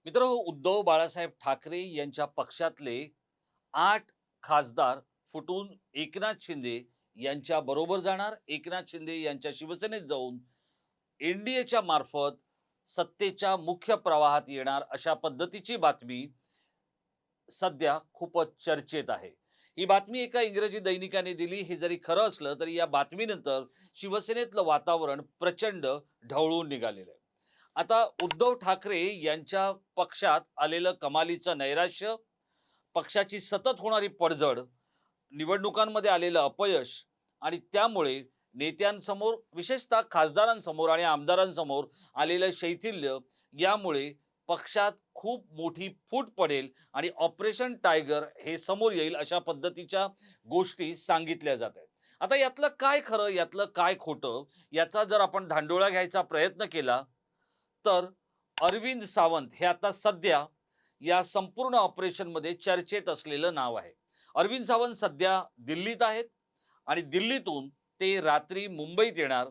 मित्रांनो, उद्धव बाळासाहेब ठाकरे यांच्या पक्षातले 8 खासदार फुटून एकनाथ शिंदे यांच्या बरोबर जाणार. एकनाथ शिंदे यांच्या शिवसेनेत जाऊन एन-डी-एच्या मार्फत सत्तेच्या मुख्य प्रवाहात येणार अशा पद्धतीची बातमी सध्या खूपच चर्चेत आहे. ही बातमी एका इंग्रजी दैनिकाने दिली. हे जरी खरं असलं तरी या बातमीनंतर शिवसेनेतलं वातावरण प्रचंड ढवळून निघालेलं आहे. आता उद्धव ठाकरे यांच्या पक्षात आलेलं कमालीचं नैराश्य, पक्षाची सतत होणारी पडझड, निवडणुकांमध्ये आलेलं अपयश आणि त्यामुळे नेत्यांसमोर विशेषतः खासदारांसमोर आणि आमदारांसमोर आलेलं शैथिल्य यामुळे पक्षात खूप मोठी फूट पडेल आणि ऑपरेशन टायगर हे समोर येईल अशा पद्धतीच्या गोष्टी सांगितल्या जात आहेत. आता यातलं काय खरं, यातलं काय खोटं याचा जर आपण धांडोळा घ्यायचा प्रयत्न केला तर अरविंद सावंत हे आता सध्या या संपूर्ण ऑपरेशनमध्ये चर्चेत असलेलं नाव आहे. अरविंद सावंत सध्या दिल्लीत आहेत आणि दिल्लीतून ते रात्री मुंबईत येणार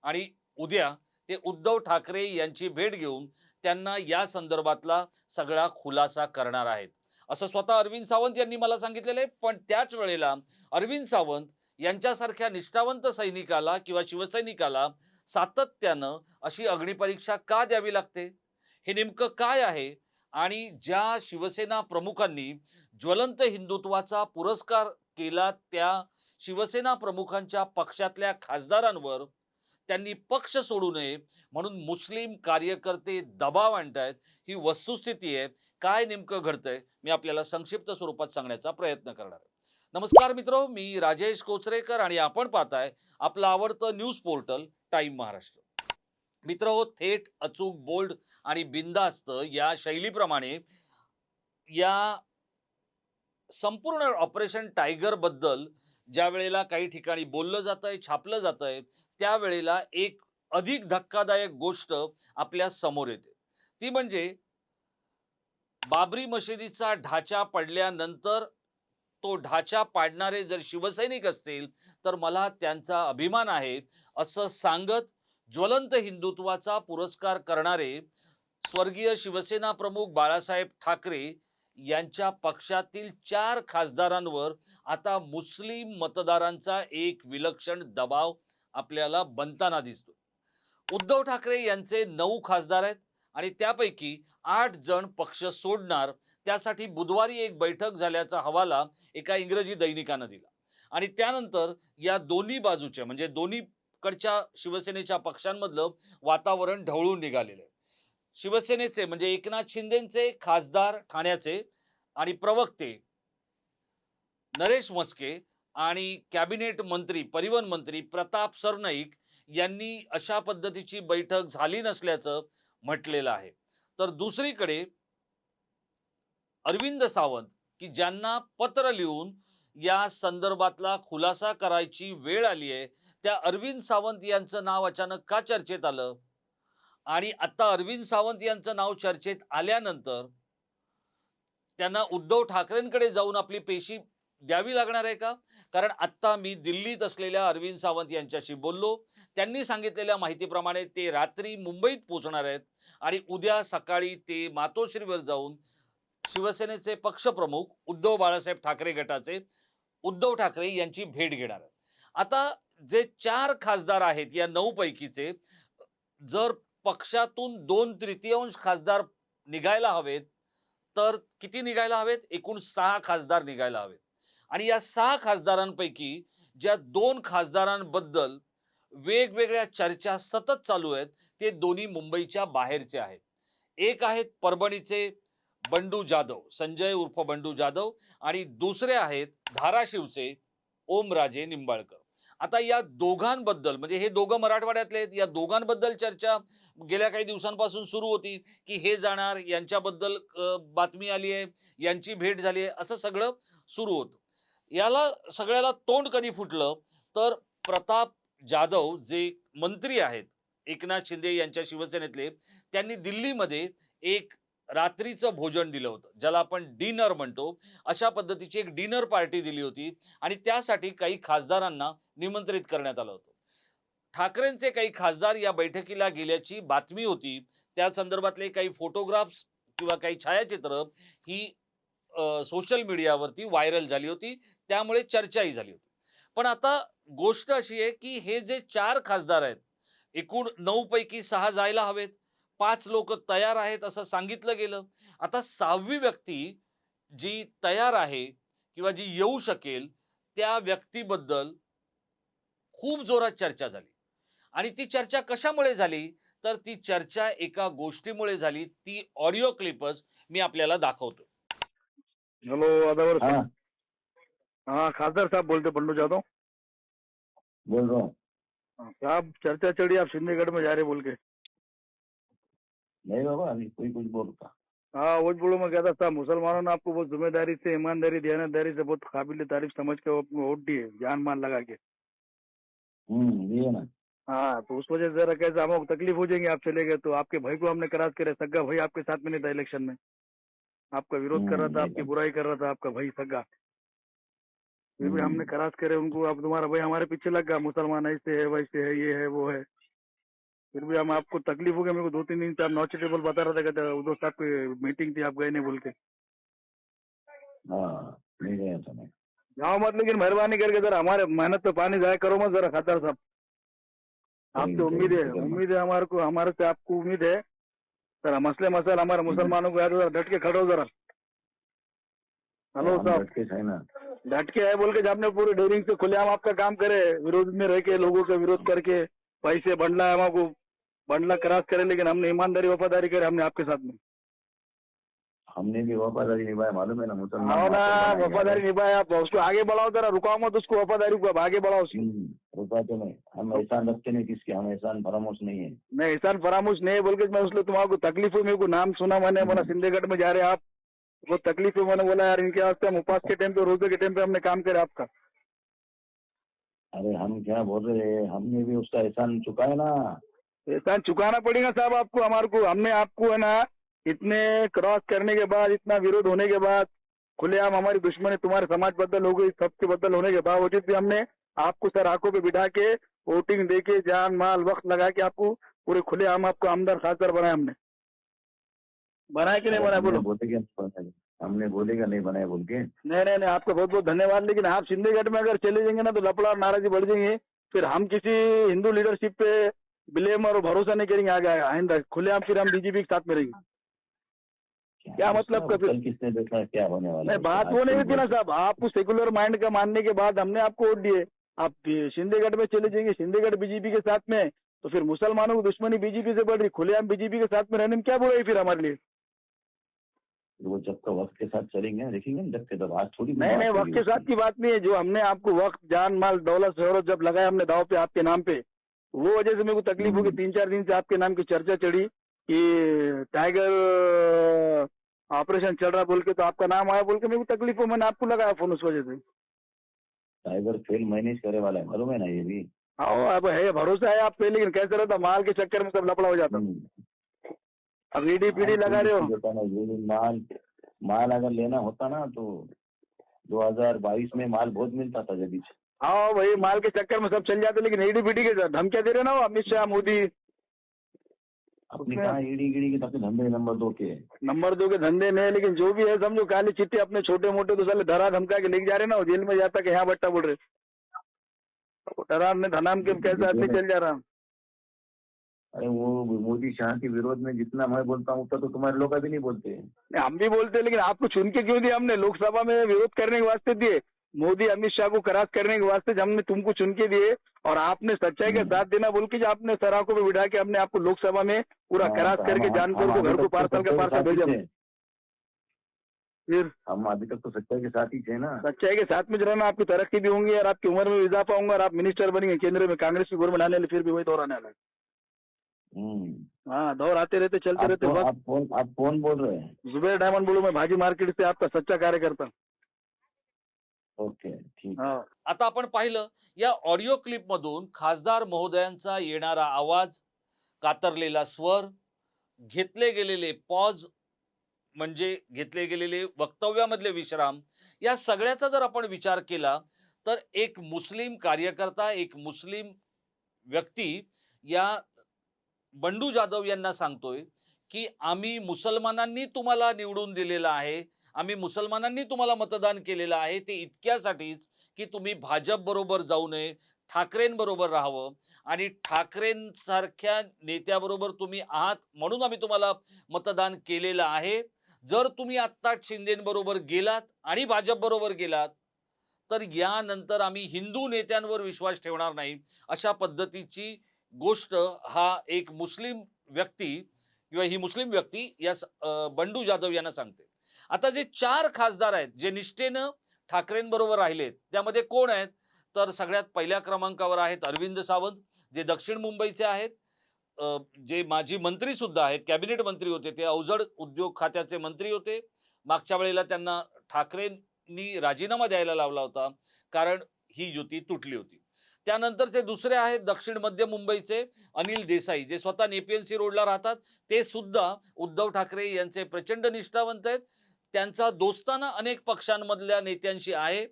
आणि उद्या ते उद्धव ठाकरे यांची भेट घेऊन त्यांना या संदर्भातला सगळा खुलासा करणार आहेत. असं स्वतः अरविंद सावंत यांनी मला सांगितलेलं आहे. पण त्याच वेळेला अरविंद सावंत यांच्यासारख्या निष्ठावंत सैनिकाला किंवा शिवसैनिकाला सातत्यानं अशी अग्निपरीक्षा का द्यावी लागते? हे नेमकं काय आहे? आणि ज्या शिवसेना प्रमुखांनी ज्वलंत हिंदुत्वाचा पुरस्कार केला त्या शिवसेना प्रमुखांच्या पक्षातल्या खासदारांवर त्यांनी पक्ष सोडू नये म्हणून मुस्लिम कार्यकर्ते दबाव आणतायत. ही वस्तुस्थिती आहे. काय नेमकं घडतंय मी आपल्याला संक्षिप्त स्वरूपात सांगण्याचा प्रयत्न करणार आहे. नमस्कार मित्रो, मी राजेश कोचरेकर आणि आपण पाहताय आपलं आवडतं न्यूज पोर्टल टाइम महाराष्ट्र. मित्रहो, थेट, अचूक, बोल्ड आणि बिनधास्त या शैलीप्रमाणे या संपूर्ण ऑपरेशन टायगर बद्दल ज्या वेळेला काही ठिकाणी बोललं जातंय, छापलं जातंय, त्यावेळेला एक अधिक धक्कादायक गोष्ट आपल्या समोर येते. ती म्हणजे बाबरी मशिदीचा ढाचा पडल्यानंतर तो ढाचा पाडणारे जर शिवसैनिक असतील तर मला त्यांचा अभिमान आहे असं सांगत ज्वलंत हिंदुत्वाचा पुरस्कार करणारे स्वर्गीय शिवसेना प्रमुख बाळासाहेब ठाकरे यांच्या पक्षातील 4 खासदारांवर आता मुस्लिम मतदारांचा एक विलक्षण दबाव आपल्याला बनताना दिसतो. उद्धव ठाकरे यांचे 9 खासदार आहेत आणि त्यापैकी 8 जण पक्ष सोडणार. त्यासाठी बुधवारी एक बैठक झाल्याचा हवाला एका इंग्रजी दैनिकानं दिला आणि त्यानंतर या दोन्ही बाजूच्या म्हणजे दोन्हीकडच्या शिवसेनेच्या पक्षांमधलं वातावरण ढवळून निघालेलं आहे. शिवसेनेचे म्हणजे एकनाथ शिंदेचे खासदार ठाण्याचे आणि प्रवक्ते नरेश म्हस्के आणि कॅबिनेट मंत्री, परिवहन मंत्री प्रताप सरनाईक यांनी अशा पद्धतीची बैठक झाली नसल्याचं म्हटलेलं आहे. तर दुसरीकडे अरविंद सावंत की ज्यांना पत्र लिहून या संदर्भातला खुलासा करायची वेळ आली आहे, त्या अरविंद सावंत यांचं नाव अचानक का चर्चेत आलं? आणि आता अरविंद सावंत यांचं नाव चर्चेत आल्यानंतर त्यांना उद्धव ठाकरेंकडे जाऊन आपली पेशी द्यावी लागणार आहे का? कारण आत्ता मी दिल्लीत असलेल्या अरविंद सावंत यांच्याशी बोललो. त्यांनी सांगितलेल्या माहितीप्रमाणे ते रात्री मुंबईत पोहोचणार आहेत आणि उद्या सकाळी ते मातोश्रीवर जाऊन शिवसेनेचे पक्षप्रमुख उद्धव बाळासाहेब ठाकरे गटाचे उद्धव ठाकरे यांची भेट घेणार आहेत. आता जे 4 खासदार आहेत या 9 पैकीचे जर पक्षातून 2/3 खासदार निघायला हवेत, तर किती निघायला हवेत? एकूण 6 खासदार निघायला हवेत. आणि या 6 खासदारांपैकी ज्या 2 खासदारांबद्दल वेगवेगळ्या चर्चा सतत चालू आहेत, ते दोन्ही मुंबईच्या बाहेरचे आहेत. एक आहेत परभणीचे बंडू जाधव, संजय उर्फ बंडू जाधव आणि दुसरे आहेत धाराशिवचे ओमराजे निंबाळकर. आता या दोघांबद्दल म्हणजे हे दोघं मराठवाड्यातले आहेत, या दोघांबद्दल चर्चा गेल्या काही दिवसांपासून सुरू होती की हे जाणार, यांच्याबद्दल बातमी आली आहे, यांची भेट झाली आहे, असं सगळं सुरू होतं. याला सगळ्याला तोंड कधी फुटलं तर प्रताप जाधव जे मंत्री आहेत एकनाथ शिंदे यांच्या शिवसेनेतले, त्यांनी दिल्लीमध्ये एक रात्रीचं भोजन दिलं होतं, ज्याला आपण डिनर म्हणतो. अशा पद्धतीची एक डिनर पार्टी दिली होती आणि त्यासाठी काही खासदारांना निमंत्रित करण्यात आलं होतं. ठाकरेंचे काही खासदार या बैठकीला गेल्याची बातमी होती. त्या संदर्भातले काही फोटोग्राफ्स किंवा काही छायाचित्र ही सोशल मीडियावरती व्हायरल झाली होती. त्यामुळे चर्चाही झाली होती. पण आता गोष्ट अशी आहे, की हे जे 4 खासदार आहेत, एकूण 9 पैकी 6 जायला हवेत. 5 लोकं तयार आहेत असं सांगितलं गेलं. आता 6वी व्यक्ती जी तयार आहे किंवा जी येऊ शकेल, त्या व्यक्तीबद्दल खूप जोरात चर्चा झाली. आणि ती चर्चा कशामुळे झाली? तर ती चर्चा एका गोष्टीमुळे झाली. ती ऑडिओ क्लिपच मी आपल्याला दाखवतो. हेलो अदावर हाँ हाँ खासदार साहब बोलते बंडू जादव। बोल रहा हूँ। साहब चर्चा चढ़ी आप सिंधीगढ़ में जा रहे बोल के। नहीं बाबा अभी कोई कुछ बोलता। हाँ वही बोलो मैं कहता साहब मुसलमानों ने आपको बहुत जिम्मेदारी से ईमानदारी दयानतदारी से बहुत काबिल तारीफ समझ के वोट दिए जान मान लगा के। ये ना हाँ तो उस वजह से जरा कैसे हम तकलीफ हो जाएंगे आप चले गए तो। आपके भाई को हमने करार करे सग्गा भाई आपके साथ में नहीं था इलेक्शन में। आपका विरोध कर रहा था, ये आपकी बात। बुराई कर रहा था आपका भाई सग्गा। फिर भी हमने हम्म, करार करे उनको, अब तुम्हारा भाई हमारे पीछे लग गया मुसलमान ऐसे है वैसे है ये है वो है। फिर भी हम आपको तकलीफ हो गया। मेरे को 2-3 दिन से आप नॉचेटेबल बता रहा था, कहते उद्धव साहब की मीटिंग थी आप गए नहीं बोल के। हाँ नहीं गया था मैं। जाओ मत, लेकिन मेहरबानी करके जरा हमारे मेहनत पे पानी जाया करो मत जरा खातर साहब। आपसे उम्मीद है, उम्मीद है हमारे को, हमारे से आपको उम्मीद है जरा मसले मसल हमारे मुसलमानों को याद जरा डट के खड़ो जरा। हेलो हम साहब डट के थे ना। डट के है बोल के जब आपने पूरे डेयरिंग से खुलेआम आपका काम करे, विरोध में रह के लोगों का विरोध करके पैसे बंडला हमको बंडला क्रॉस करे, लेकिन हमने ईमानदारी वफादारी करे हमने आपके साथ में। हमने भी वफादारी निभाया मालूम है ना मुसलमान हाँ ना मार्केट बनाए वफादारी यार। निभाया आप, उसको आगे बढ़ाओ जरा, रुकाओ मत उसको, वफादारी को अब आगे बढ़ाओ उसकी। रुका तो नहीं, हम एहसान रखते नहीं किसके, हम एहसान फरामोश नहीं है। मैं एहसान फरामोश नहीं है बोल के मैं उसने तुम्हारा तकलीफ हुई, मेरे को नाम सुना मैंने बोला सिंधेगढ़ में जा रहे आप, वो तकलीफ हुई, मैंने बोला यार इनके वास्ते हम उपास के टाइम पे रोजे के टाइम पे हमने काम करे आपका। अरे हम क्या बोल रहे हैं, हमने भी उसका एहसान चुकाया ना। एहसान चुकाना पड़ेगा साहब आपको हमारे को। हमने आपको है ना इतने क्रॉस करने के बाद, इतना विरोध होने के बाद, खुलेआम हमारी दुश्मनी तुम्हारे समाज बदल हो गई, सबके बदल होने के बावजूद भी हमने आपको सर आंखों पे बिठा के वोटिंग दे के जान माल वक्त लगा के आपको पूरे खुलेआम आपको आमदार खासदार बनाया हमने। बनाया कि नहीं बनाया बोलो? हमने बोलेगा नहीं बनाए बोल के। नहीं नहीं नहीं आपका बहुत बहुत धन्यवाद, लेकिन आप सिंधीगढ़ में अगर चले जाएंगे ना तो लफड़ा और नाराजगी बढ़ जाएंगे। फिर हम किसी हिंदू लीडरशिप पे ब्लेम और भरोसा नहीं करेंगे आगे आइंदा। खुलेआम फिर हम बीजेपी के साथ में रहेंगे। क्या मतलब का फिर? कल किसने देखा है क्या होने वाला नहीं है? बात वो नहीं थी ना साहब, आप सेकुलर माइंड का मानने के बाद हमने आपको वोट दिए। आप सिंधीगढ़ में चले जाएंगे, सिंधीगढ़ बीजेपी के साथ में, तो फिर मुसलमानों की दुश्मनी बीजेपी से बढ़ रही, खुलेआम बीजेपी के साथ में रहने में क्या बुराई फिर हमारे लिए? वो जब तक वक्त के साथ चलेंगे देखेंगे जब के तब, आज थोड़ी नहीं नहीं वक्त के साथ की बात नहीं है। जो हमने आपको वक्त जान माल दौलत शोहरत जब लगाया हमने दाव पे आपके नाम पे, वो वजह से मेरे को तकलीफ होगी। 3-4 दिन से आपके नाम की चर्चा चढ़ी कि टाइगर ऑपरेशन चल रहा बोल के, तो आपका नाम आया बोल के मेरे को तकलीफ हो, मैंने आपको लगाया फोन उस वजह से। टाइगर फेल मैनेज करे वाला है मालूम है ना ये भी। हाँ अब है, भरोसा है आप पे, लेकिन कैसे रहता माल के चक्कर में सब लफड़ा हो जाता। अब ईडी पीडी लगा रहे हो। माल अगर लेना होता ना तो 2022 में माल बहुत मिलता था जब। हाँ भाई माल के चक्कर में सब चल जाते, लेकिन ईडी पीडी के धमकियां दे रहे ना वो अमित शाह मोदी। अपने कहा ईडी गिड़ी के सबसे धंधे नंबर 2 के धंधे नहीं, लेकिन जो भी है समझो काली चिट्ठी अपने छोटे मोटे तो साले डरा धमका के लेके जा रहे ना, वो जेल में जाता कि यहाँ बट्टा बोल रहे, डरा ने धनाम के कैसे आदमी चल जा रहा। अरे वो मोदी शाह के विरोध में जितना मैं बोलता हूँ उतना तो तुम्हारे लोग भी नहीं बोलते। हम भी बोलते हैं, लेकिन आपको चुन के क्यों दिया हमने? लोकसभा में विरोध करने के वास्ते दिए, मोदी अमित शाह को करास करने के वास्ते हमने तुमको चुन के दिए, और आपने सच्चाई का साथ देना बोल के जो आपने सराखों पे बिठा के हमने आपको लोकसभा में पूरा करास करके जानकर को घर को पार्सल का पार्सल भेजा। फिर हम अभी तक तो सच्चाई के साथ ही थे ना। सच्चाई के साथ में जो रहना, आपकी तरक्की भी होंगी और आपकी उम्र में भी इजाफा होगा और आप मिनिस्टर बनेंगे केंद्र में, कांग्रेस की गवर्नमेंट आने वाली, फिर भी वही दौर आने वाला है। हाँ दौर आते रहते चलते रहते। आप कौन बोल रहे हैं? जुबेर डायमंड बोलू मैं, भाजी मार्केट से, आपका सच्चा कार्यकर्ता। ओके ठीक। आता आपण पाहिलं या ऑडिओ क्लिप मधून खासदार महोदयांचा येणारा आवाज, कातरलेला स्वर, घेतले गेलेले पॉज म्हणजे घेतले गेलेले वक्तव्यामधले विश्राम, या सगळ्याचा जर आपण विचार केला तर एक मुस्लिम कार्यकर्ता, एक मुस्लिम व्यक्ती या बंडू जाधव यांना सांगतोय की आम्ही मुसलमानांनी तुम्हाला निवडून दिलेलं आहे, आम्ही मुसलमानांनी तुम्हाला मतदान केलेलं आहे, ते इतक्यासाठीच की तुम्ही भाजप बरोबर जाऊ नये, ठाकरेंबरोबर राहावं आणि ठाकरेंसारख्या नेत्याबरोबर तुम्ही आहात म्हणून आम्ही तुम्हाला मतदान केलेलं आहे. जर तुम्ही आत्ता शिंदेबरोबर गेलात आणि भाजप बरोबर गेलात, तर यानंतर आम्ही हिंदू नेत्यांवर विश्वास ठेवणार नाही. अशा पद्धतीची गोष्ट हा एक मुस्लिम व्यक्ती किंवा ही मुस्लिम व्यक्ती बंडू जाधव यांना सांगते. आता जे 4 खासदार आहेत, जे निष्ठेनं ठाकरेंबरोबर राहिलेत, त्यामध्ये कोण आहेत? तर सगळ्यात पहिल्या क्रमांकावर आहेत अरविंद सावंत, जे दक्षिण मुंबईचे आहेत. जे माजी मंत्री सुद्धा आहेत, कॅबिनेट मंत्री होते. ते अवजड उद्योग खात्याचे मंत्री होते. मागच्या वेळेला त्यांना ठाकरेंनी राजीनामा द्यायला लावला होता, कारण ही युती तुटली होती. त्यानंतरचे दुसरे आहेत दक्षिण मध्य मुंबईचे अनिल देसाई, जे स्वतः नेपियन्सी रोडला राहतात. ते सुद्धा उद्धव ठाकरे यांचे प्रचंड निष्ठावंत आहेत. त्यांचा दोस्ताना अनेक पक्षांमधल्या नेत्यांशी आहे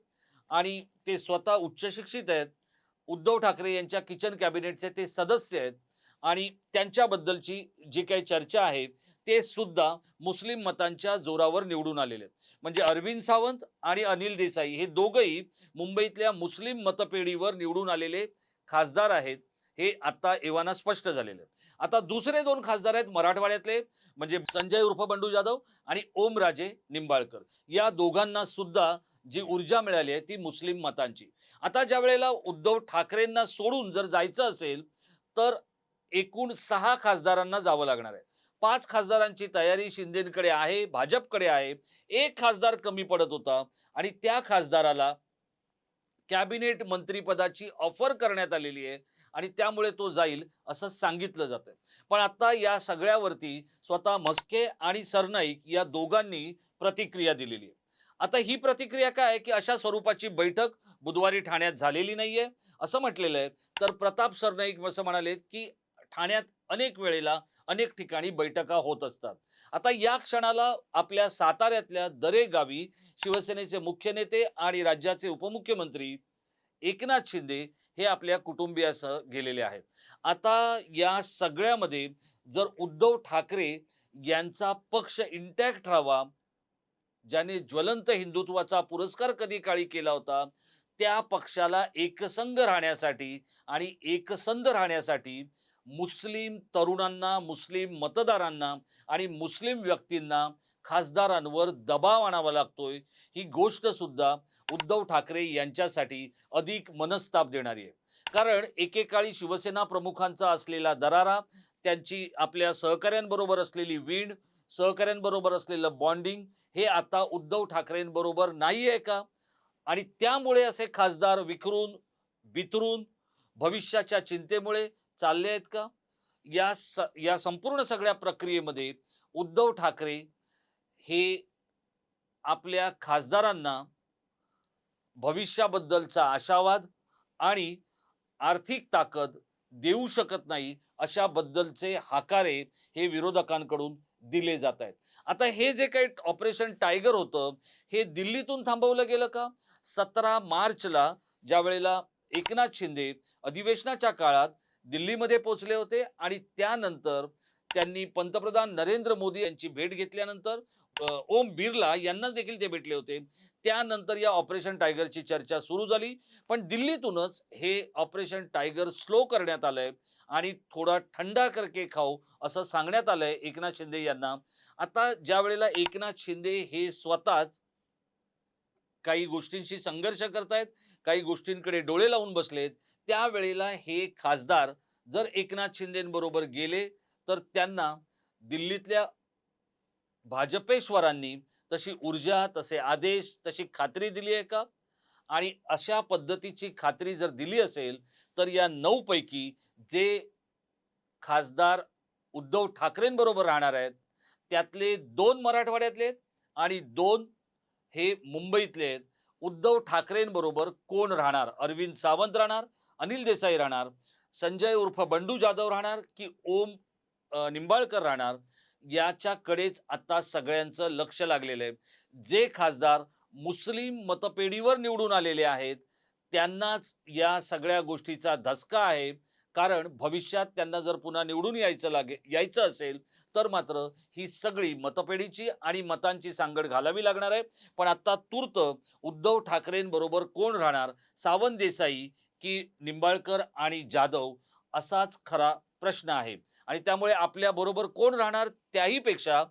आणि ते स्वतः उच्च शिक्षित आहेत. उद्धव ठाकरे यांच्या किचन कॅबिनेटचे ते सदस्य आहेत आणि त्यांच्याबद्दलची जी काही चर्चा आहे ते सुद्धा मुस्लिम मतांच्या जोरावर निवडून आलेले आहेत. म्हणजे अरविंद सावंत आणि अनिल देसाई हे दोघंही मुंबईतल्या मुस्लिम मतपेढीवर निवडून आलेले खासदार आहेत. हे आता एव्हाना स्पष्ट झालेले आहेत. आता दुसरे 2 खासदार आहेत मराठवाड्यातले, म्हणजे संजय उर्फ बंडू जाधव आणि ओमराजे निंबाळकर. या दोघांना सुद्धा जी ऊर्जा मिळाली आहे ती मुस्लिम मतांची. आता ज्या वेळेला उद्धव ठाकरेंना सोडून जर जायचं असेल तर एकूण 6 खासदारांना जावं लागणार आहे. 5 खासदारांची तयारी शिंदेकडे आहे, भाजपकडे आहे. 1 खासदार कमी पडत होता आणि त्या खासदाराला कॅबिनेट मंत्रीपदाची ऑफर करण्यात आलेली आहे आणि त्यामुळे तो जाईल असं सांगितलं जातंय. पण आता या सगळ्यावरती स्वतः म्हस्के आणि सरनाईक या दोघांनी प्रतिक्रिया दिलेली आहे. आता ही प्रतिक्रिया काय आहे की अशा स्वरूपाची बैठक बुधवारी ठाण्यात झालेली नाहीये असं म्हटलेलं आहे. तर प्रताप सरनाईक असं म्हणाले की ठाण्यात अनेक वेळेला अनेक ठिकाणी बैठका होत असतात. आता या क्षणाला आपल्या साताऱ्यातल्या दरेगावी शिवसेनेचे मुख्य नेते आणि राज्याचे उपमुख्यमंत्री एकनाथ शिंदे हे आपल्या कुटुंबियासह गेलेले आहेत. आता या सगळ्यामध्ये जर उद्धव ठाकरे यांचा पक्ष इंटॅक्ट राहावा, ज्याने ज्वलंत हिंदुत्वाचा पुरस्कार कधी काळी केला होता, त्या पक्षाला एकसंघ राहण्यासाठी आणि एकसंध राहण्यासाठी मुस्लिम तरुणांना, मुस्लिम मतदारांना आणि मुस्लिम व्यक्तींना खासदारांवर दबाव आणावा लागतोय. ही गोष्ट सुद्धा उद्धव ठाकरे यांच्यासाठी अधिक मनस्ताप देणारी आहे. कारण एकेकाळी शिवसेना प्रमुखांचा असलेला दरारा, त्यांची आपल्या सहकाऱ्यांबरोबर असलेली वीण, सहकाऱ्यांबरोबर असलेलं बॉन्डिंग हे आता उद्धव ठाकरेंबरोबर नाहीये का? आणि त्यामुळे असे खासदार विखरून, बिथरून भविष्याच्या चिंतेमुळे चालले आहेत का? या संपूर्ण सगळ्या प्रक्रियेमध्ये उद्धव ठाकरे हे आपल्या खासदारांना भविष्याबद्दलचा आशावाद आणि आर्थिक ताकद देऊ शकत नाही अशा बद्दलचे हाकारे हे विरोधकांकडून दिले जात आहेत. आता हे जे काही ऑपरेशन टायगर होतं हे दिल्लीतून थांबवलं गेलं का? 17 मार्चला ज्या वेळेला एकनाथ शिंदे अधिवेशनाच्या काळात दिल्लीमध्ये पोहोचले होते आणि त्यानंतर त्यांनी पंतप्रधान नरेंद्र मोदी यांची भेट घेतल्यानंतर ओम बिर्ला यांनाच देखील ते भेटले होते. त्यानंतर या ऑपरेशन टायगरची चर्चा सुरू झाली. पण दिल्लीतूनच हे ऑपरेशन टायगर स्लो करण्यात आलंय आणि थोडा ठंडा करके खाऊ असं सांगण्यात आलंय एकनाथ शिंदे यांना. आता ज्या वेळेला एकनाथ शिंदे हे स्वतःच काही गोष्टींशी संघर्ष करतायत, काही गोष्टींकडे डोळे लावून बसलेत, त्यावेळेला हे खासदार जर एकनाथ शिंदेबरोबर गेले तर त्यांना दिल्लीतल्या भाजपेश्वरांनी तशी ऊर्जा, तसे आदेश, तशी खात्री दिली आहे का? आणि अशा पद्धतीची खात्री जर दिली असेल तर या 9 पैकी जे खासदार उद्धव ठाकरेंबरोबर राहणार आहेत त्यातले 2 मराठवाड्यातले आहेत आणि 2 हे मुंबईतले आहेत. उद्धव ठाकरेंबरोबर कोण राहणार? अरविंद सावंत राहणार, अनिल देसाई राहणार, संजय उर्फ बंडू जाधव राहणार की ओम निंबाळकर राहणार? याच्याकडेच आता सगळ्यांचं लक्ष लागलेलं आहे. जे खासदार मुस्लिम मतपेढीवर निवडून आलेले आहेत त्यांनाच या सगळ्या गोष्टीचा धसका आहे. कारण भविष्यात त्यांना जर पुन्हा निवडून यायचं असेल तर मात्र ही सगळी मतपेढीची आणि मतांची सांगड घालावी लागणार आहे. पण आता तूर्त उद्धव ठाकरेंबरोबर कोण राहणार, सावंत देसाई की निंबाळकर आणि जाधव, असाच खरा प्रश्न आहे. आणि त्यामुळे आपल्या बरोबर कोण राहणार त्याही पेक्षा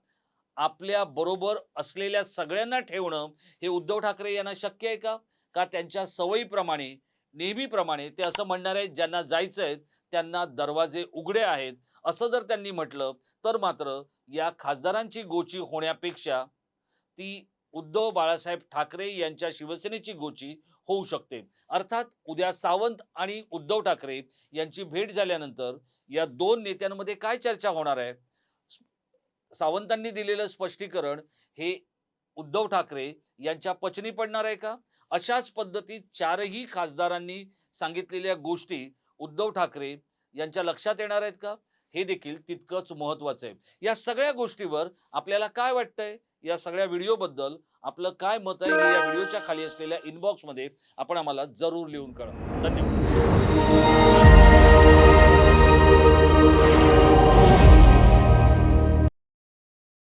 आपल्या बरोबर असलेल्या सगळ्यांना ठेवणं हे उद्धव ठाकरे यांना शक्य आहे का? का त्यांच्या सवयीप्रमाणे नेहमीप्रमाणे ते असं म्हणणार आहेत, ज्यांना जायचंय त्यांना दरवाजे उघडे आहेत, असं जर त्यांनी म्हटलं तर मात्र या खासदारांची गोची होण्यापेक्षा ती उद्धव बाळासाहेब ठाकरे यांच्या शिवसेनेची गोची होऊ शकते. अर्थात उद्या सावंत आणि उद्धव ठाकरे यांची भेट झाल्यानंतर या दोन नेत्यांमध्ये काय चर्चा होणार आहे? सावंतांनी दिलेलं स्पष्टीकरण हे उद्धव ठाकरे यांच्या पचनी पडणार आहे का? अशाच पद्धतीत चारही खासदारांनी सांगितलेल्या गोष्टी उद्धव ठाकरे यांच्या लक्षात येणार आहेत का? हे देखील तितकंच महत्त्वाचं आहे. या सगळ्या गोष्टीवर आपल्याला काय वाटतंय? या सगळ्या व्हिडिओबद्दल आपलं काय मत आहे हे या व्हिडिओच्या खाली असलेल्या इनबॉक्समध्ये आपण आम्हाला जरूर लिहून कळवा. धन्यवाद.